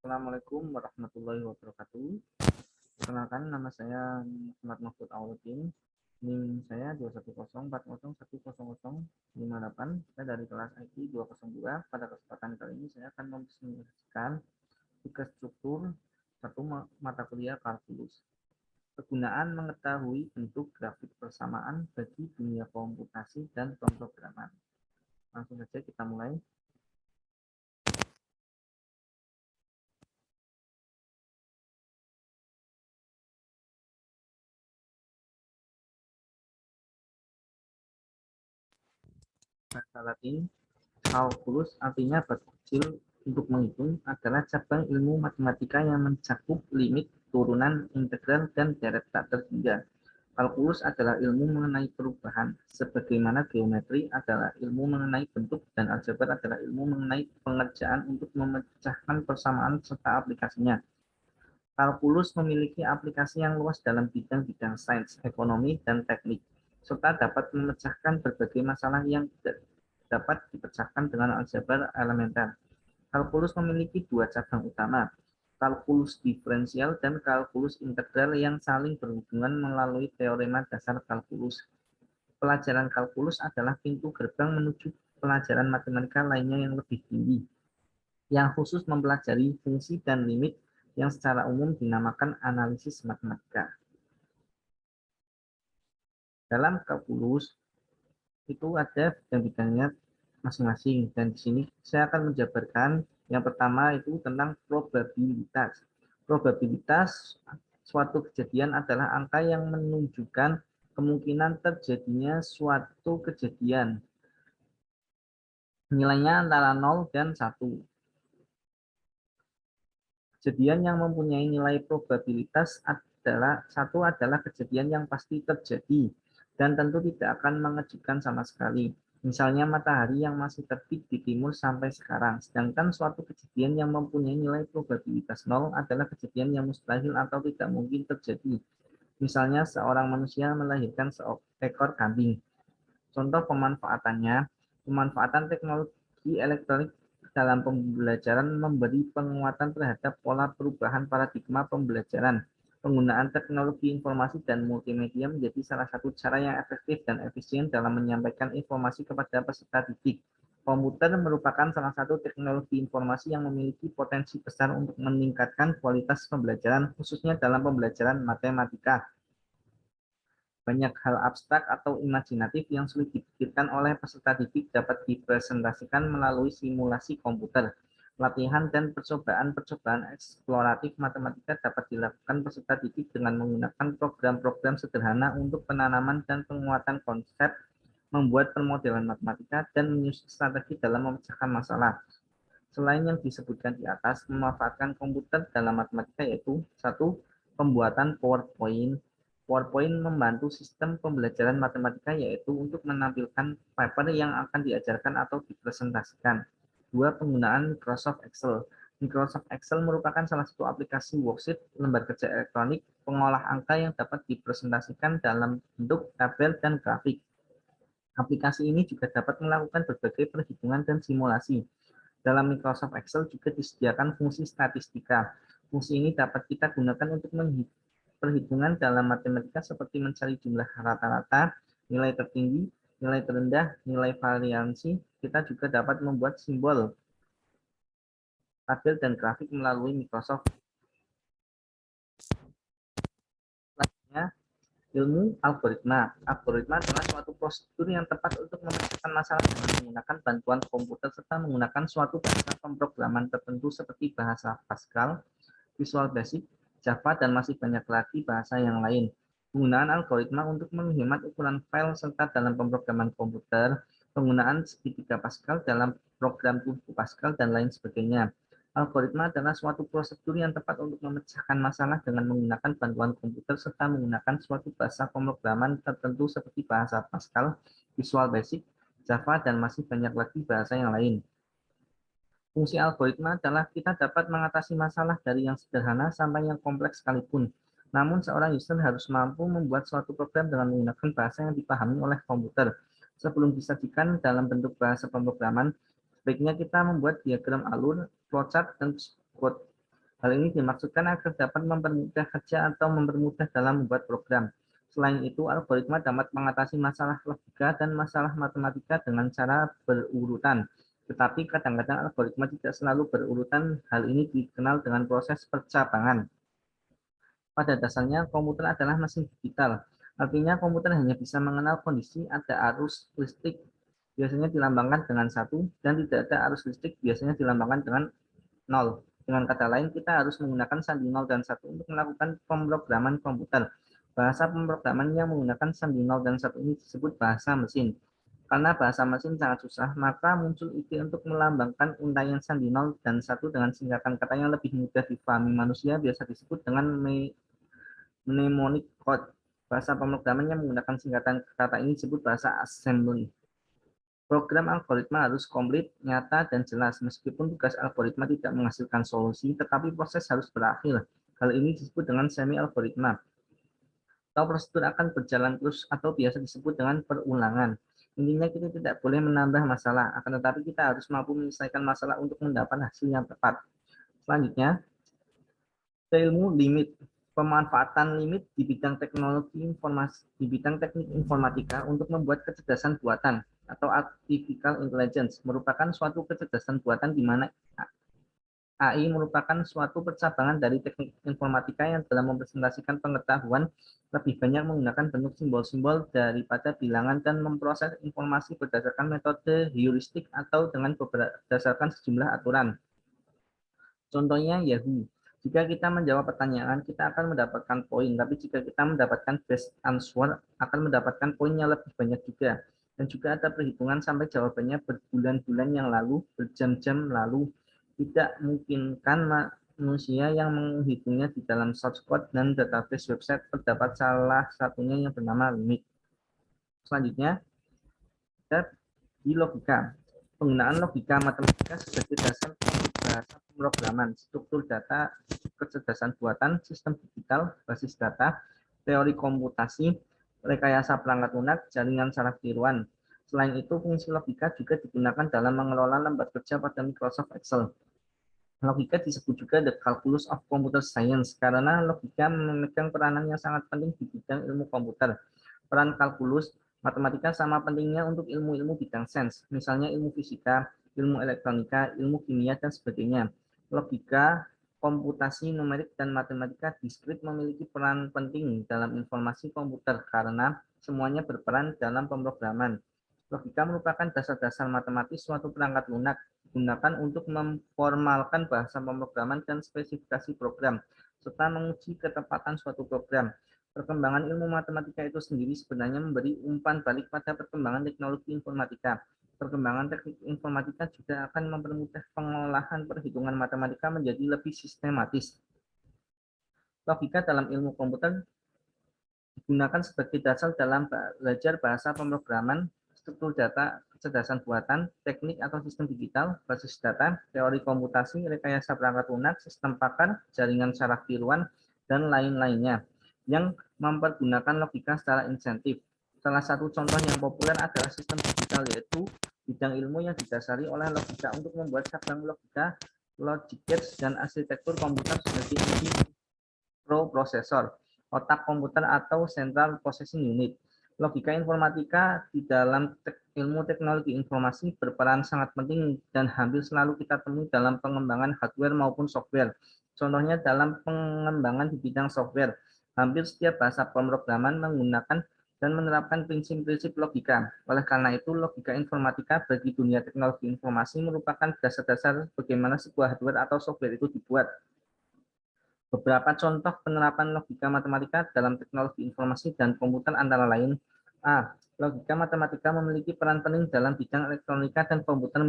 Assalamualaikum warahmatullahi wabarakatuh. Perkenalkan, nama saya Muhammad Mahfud Auluddin. NIM saya 21040010058. Saya dari kelas IT 202. Pada kesempatan kali ini saya akan mempresentasikan tugas struktur satu mata kuliah kalkulus. Kegunaan mengetahui bentuk grafik persamaan bagi dunia komputasi dan pemrograman. Langsung saja kita mulai. Bahasa Latin, kalkulus artinya batu kecil untuk menghitung adalah cabang ilmu matematika yang mencakup limit, turunan, integral, dan deret tak terhingga. Kalkulus adalah ilmu mengenai perubahan, sebagaimana geometri adalah ilmu mengenai bentuk dan aljabar adalah ilmu mengenai pengerjaan untuk memecahkan persamaan serta aplikasinya. Kalkulus memiliki aplikasi yang luas dalam bidang-bidang sains, ekonomi, dan teknik, serta dapat memecahkan berbagai masalah yang dapat dipecahkan dengan aljabar elementer. Kalkulus memiliki dua cabang utama, kalkulus diferensial dan kalkulus integral yang saling berhubungan melalui teorema dasar kalkulus. Pelajaran kalkulus adalah pintu gerbang menuju pelajaran matematika lainnya yang lebih tinggi, yang khusus mempelajari fungsi dan limit yang secara umum dinamakan analisis matematika. Dalam kalkulus itu ada bidang-bidangnya masing-masing, dan di sini saya akan menjabarkan yang pertama itu tentang probabilitas. Probabilitas suatu kejadian adalah angka yang menunjukkan kemungkinan terjadinya suatu kejadian. Nilainya antara 0 dan 1. Kejadian yang mempunyai nilai probabilitas adalah kejadian yang pasti terjadi dan tentu tidak akan mengejutkan sama sekali. Misalnya matahari yang masih terbit di timur sampai sekarang. Sedangkan suatu kejadian yang mempunyai nilai probabilitas 0 adalah kejadian yang mustahil atau tidak mungkin terjadi. Misalnya seorang manusia melahirkan seekor kambing. Contoh pemanfaatannya, pemanfaatan teknologi elektronik dalam pembelajaran memberi penguatan terhadap pola perubahan paradigma pembelajaran. Penggunaan teknologi informasi dan multimedia menjadi salah satu cara yang efektif dan efisien dalam menyampaikan informasi kepada peserta didik. Komputer merupakan salah satu teknologi informasi yang memiliki potensi besar untuk meningkatkan kualitas pembelajaran, khususnya dalam pembelajaran matematika. Banyak hal abstrak atau imajinatif yang sulit dipikirkan oleh peserta didik dapat dipresentasikan melalui simulasi komputer. Latihan dan percobaan-percobaan eksploratif matematika dapat dilakukan peserta didik dengan menggunakan program-program sederhana untuk penanaman dan penguatan konsep, membuat permodelan matematika, dan menyusun strategi dalam memecahkan masalah. Selain yang disebutkan di atas, memanfaatkan komputer dalam matematika yaitu 1. Pembuatan PowerPoint. PowerPoint membantu sistem pembelajaran matematika yaitu untuk menampilkan paper yang akan diajarkan atau dipresentasikan. 2. Penggunaan Microsoft Excel. Microsoft Excel merupakan salah satu aplikasi worksheet lembar kerja elektronik pengolah angka yang dapat dipresentasikan dalam bentuk tabel dan grafik. Aplikasi ini juga dapat melakukan berbagai perhitungan dan simulasi. Dalam Microsoft Excel juga disediakan fungsi statistika. Fungsi ini dapat kita gunakan untuk perhitungan dalam matematika seperti mencari jumlah rata-rata, nilai tertinggi, nilai terendah, nilai variansi. Kita juga dapat membuat simbol, tabel, dan grafik melalui Microsoft. Selanjutnya, ilmu algoritma. Algoritma adalah suatu prosedur yang tepat untuk memecahkan masalah dengan menggunakan bantuan komputer serta menggunakan suatu bahasa pemrograman tertentu seperti bahasa Pascal, Visual Basic, Java, dan masih banyak lagi bahasa yang lain. Penggunaan algoritma untuk menghemat ukuran file serta dalam pemrograman komputer, penggunaan segitiga Pascal dalam program turbo Pascal, dan lain sebagainya. Algoritma adalah suatu prosedur yang tepat untuk memecahkan masalah dengan menggunakan bantuan komputer serta menggunakan suatu bahasa pemrograman tertentu seperti bahasa Pascal, Visual Basic, Java, dan masih banyak lagi bahasa yang lain. Fungsi algoritma adalah kita dapat mengatasi masalah dari yang sederhana sampai yang kompleks sekalipun. Namun, seorang user harus mampu membuat suatu program dengan menggunakan bahasa yang dipahami oleh komputer. Sebelum disajikan dalam bentuk bahasa pemrograman, sebaiknya kita membuat diagram alur, flowchart, dan quote. Hal ini dimaksudkan agar dapat mempermudah kerja atau mempermudah dalam membuat program. Selain itu, algoritma dapat mengatasi masalah logika dan masalah matematika dengan cara berurutan. Tetapi kadang-kadang algoritma tidak selalu berurutan. Hal ini dikenal dengan proses percabangan. Pada dasarnya, komputer adalah mesin digital. Artinya, komputer hanya bisa mengenal kondisi ada arus listrik, biasanya dilambangkan dengan 1, dan tidak ada arus listrik, biasanya dilambangkan dengan 0. Dengan kata lain, kita harus menggunakan sandi 0 dan 1 untuk melakukan pemrograman komputer. Bahasa pemrograman yang menggunakan sandi 0 dan 1 ini disebut bahasa mesin. Karena bahasa mesin sangat susah, maka muncul ide untuk melambangkan untaian sandi 0 dan 1 dengan singkatan kata yang lebih mudah difahami manusia, biasa disebut dengan mnemonic code. Bahasa pemrograman yang menggunakan singkatan kata ini disebut bahasa assembly. Program algoritma harus komplit, nyata, dan jelas. Meskipun tugas algoritma tidak menghasilkan solusi, tetapi proses harus berakhir. Hal ini disebut dengan semi-algoritma. Atau prosedur akan berjalan terus atau biasa disebut dengan perulangan. Intinya kita tidak boleh menambah masalah, akan tetapi kita harus mampu menyelesaikan masalah untuk mendapat hasil yang tepat. Selanjutnya, ilmu limit. Pemanfaatan limit di bidang teknologi informasi, di bidang teknik informatika untuk membuat kecerdasan buatan atau artificial intelligence merupakan suatu kecerdasan buatan di mana AI merupakan suatu percabangan dari teknik informatika yang dalam mempresentasikan pengetahuan lebih banyak menggunakan bentuk simbol-simbol daripada bilangan dan memproses informasi berdasarkan metode heuristik atau dengan berdasarkan sejumlah aturan. Contohnya Yahoo. Jika kita menjawab pertanyaan, kita akan mendapatkan poin, tapi jika kita mendapatkan best answer, akan mendapatkan poinnya lebih banyak juga. Dan juga ada perhitungan sampai jawabannya berbulan-bulan yang lalu, berjam-jam lalu. Tidak memungkinkan manusia yang menghitungnya di dalam source code dan database website terdapat salah satunya yang bernama limit. Selanjutnya, kita di logika. Penggunaan logika matematika sebagai dasar bahasa pemrograman, struktur data, kecerdasan buatan, sistem digital, basis data, teori komputasi, rekayasa perangkat lunak, jaringan saraf tiruan. Selain itu, fungsi logika juga digunakan dalam mengelola lembar kerja pada Microsoft Excel. Logika disebut juga the calculus of computer science karena logika memegang peranan yang sangat penting di bidang ilmu komputer. Peran kalkulus matematika sama pentingnya untuk ilmu-ilmu bidang sains, misalnya ilmu fisika, ilmu elektronika, ilmu kimia, dan sebagainya. Logika, komputasi numerik, dan matematika diskrit memiliki peran penting dalam informasi komputer karena semuanya berperan dalam pemrograman. Logika merupakan dasar-dasar matematis suatu perangkat lunak, digunakan untuk memformalkan bahasa pemrograman dan spesifikasi program, serta menguji ketepatan suatu program. Perkembangan ilmu matematika itu sendiri sebenarnya memberi umpan balik pada perkembangan teknologi informatika. Perkembangan teknik informatika juga akan mempermudah pengolahan perhitungan matematika menjadi lebih sistematis. Logika dalam ilmu komputer digunakan sebagai dasar dalam belajar bahasa pemrograman, struktur data, kecerdasan buatan, teknik atau sistem digital, basis data, teori komputasi, rekayasa perangkat lunak, sistem pakar, jaringan saraf tiruan, dan lain-lainnya yang mempergunakan logika secara insentif. Salah satu contoh yang populer adalah sistem digital, yaitu bidang ilmu yang didasari oleh logika untuk membuat cabang logika, logic gates, dan arsitektur komputer sebagai inti prosesor, otak komputer atau central processing unit. Logika informatika di dalam ilmu teknologi informasi berperan sangat penting dan hampir selalu kita temui dalam pengembangan hardware maupun software. Contohnya dalam pengembangan di bidang software, hampir setiap bahasa pemrograman menggunakan dan menerapkan prinsip-prinsip logika. Oleh karena itu, logika informatika bagi dunia teknologi informasi merupakan dasar-dasar bagaimana sebuah hardware atau software itu dibuat. Beberapa contoh penerapan logika matematika dalam teknologi informasi dan komputer antara lain: A. Logika matematika memiliki peran penting dalam bidang elektronika dan komputer,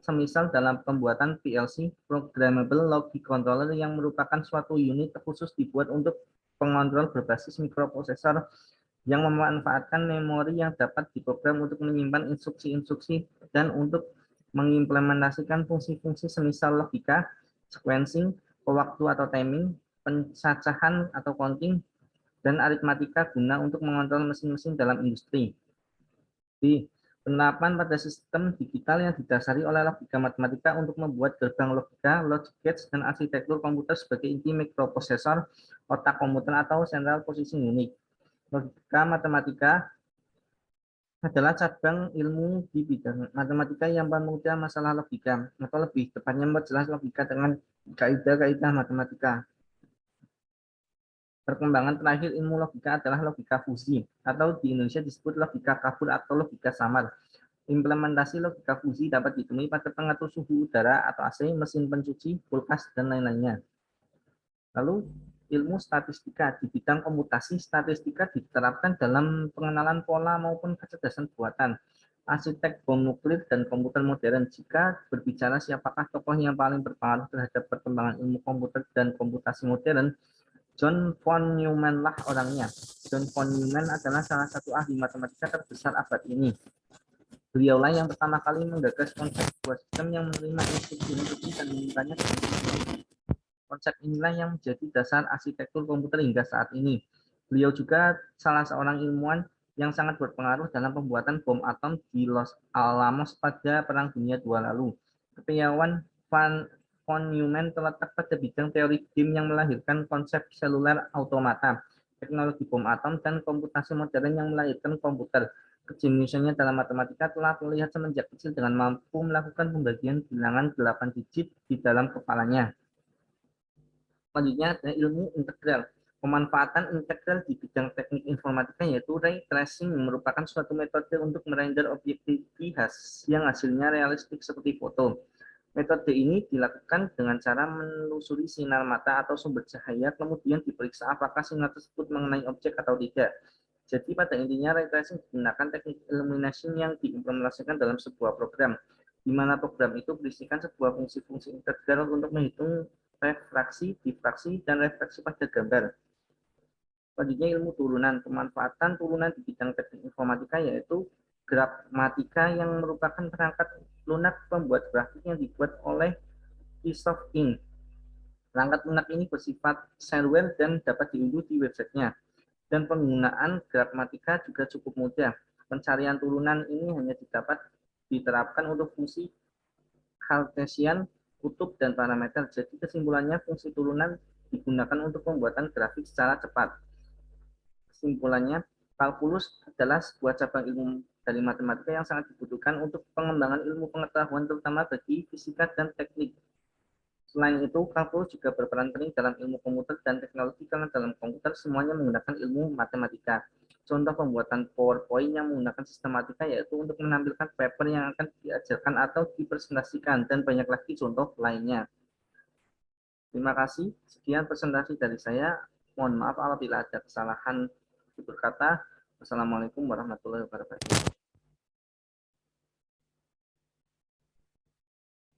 semisal dalam pembuatan PLC, Programmable Logic Controller, yang merupakan suatu unit khusus dibuat untuk pengontrol berbasis mikroprosesor yang memanfaatkan memori yang dapat diprogram untuk menyimpan instruksi-instruksi dan untuk mengimplementasikan fungsi-fungsi semisal logika, sequencing, pewaktu atau timing, pencacahan atau counting, dan aritmatika guna untuk mengontrol mesin-mesin dalam industri. B. Penerapan pada sistem digital yang didasari oleh logika matematika untuk membuat gerbang logika, logic gates, dan arsitektur komputer sebagai inti mikroprosesor, otak komputer atau central processing unit. Logika matematika adalah cabang ilmu di bidang matematika yang memudah masalah logika, atau lebih tepatnya memperjelas logika dengan kaidah-kaidah matematika. Perkembangan terakhir ilmu logika adalah logika fusi, atau di Indonesia disebut logika kabul atau logika samar. Implementasi logika fusi dapat ditemui pada pengatur suhu udara atau AC, mesin pencuci, kulkas, dan lain-lainnya. Lalu ilmu statistika di bidang komputasi, statistika diterapkan dalam pengenalan pola maupun kecerdasan buatan. Arsitek bom nuklir dan komputer modern. Jika berbicara siapakah tokoh yang paling berpengaruh terhadap perkembangan ilmu komputer dan komputasi modern, John von Neumann lah orangnya. John von Neumann adalah salah satu ahli matematika terbesar abad ini. Beliaulah yang pertama kali menggagas konsep sebuah sistem yang menerima instruksi dan memintanya. Konsep inilah yang menjadi dasar arsitektur komputer hingga saat ini. Beliau juga salah seorang ilmuwan yang sangat berpengaruh dalam pembuatan bom atom di Los Alamos pada Perang Dunia II lalu. Kepiawaian von Neumann terletak pada bidang teori game yang melahirkan konsep seluler automata, teknologi bom atom, dan komputasi modern yang melahirkan komputer. Kejeniusannya dalam matematika telah terlihat semenjak kecil dengan mampu melakukan pembagian bilangan 8 digit di dalam kepalanya. Selanjutnya ada ilmu integral. Pemanfaatan integral di bidang teknik informatika yaitu ray tracing merupakan suatu metode untuk merender objek yang hasilnya realistik seperti foto. Metode ini dilakukan dengan cara menelusuri sinar mata atau sumber cahaya, kemudian diperiksa apakah sinar tersebut mengenai objek atau tidak. Jadi pada intinya ray tracing menggunakan teknik illumination yang diimplementasikan dalam sebuah program, di mana program itu berisikan sebuah fungsi-fungsi integral untuk menghitung refraksi, difraksi, dan refleksi pada gambar. Selanjutnya ilmu turunan. Pemanfaatan turunan di bidang teknik informatika yaitu gramatika yang merupakan perangkat lunak pembuat grafik yang dibuat oleh Microsoft Inc. Perangkat lunak ini bersifat shareware dan dapat diunduh di websitenya. Dan penggunaan gramatika juga cukup mudah. Pencarian turunan ini hanya dapat diterapkan untuk fungsi Cartesian, kutub, dan parameter. Jadi kesimpulannya fungsi turunan digunakan untuk pembuatan grafik secara cepat. Kesimpulannya, kalkulus adalah sebuah cabang ilmu dari matematika yang sangat dibutuhkan untuk pengembangan ilmu pengetahuan terutama bagi fisika dan teknik. Selain itu, kalkulus juga berperan penting dalam ilmu komputer dan teknologi karena dalam komputer semuanya menggunakan ilmu matematika. Contoh pembuatan PowerPoint yang menggunakan sistematika yaitu untuk menampilkan paper yang akan diajarkan atau dipresentasikan, dan banyak lagi contoh lainnya. Terima kasih. Sekian presentasi dari saya. Mohon maaf apabila ada kesalahan tutur kata. Wassalamualaikum warahmatullahi wabarakatuh.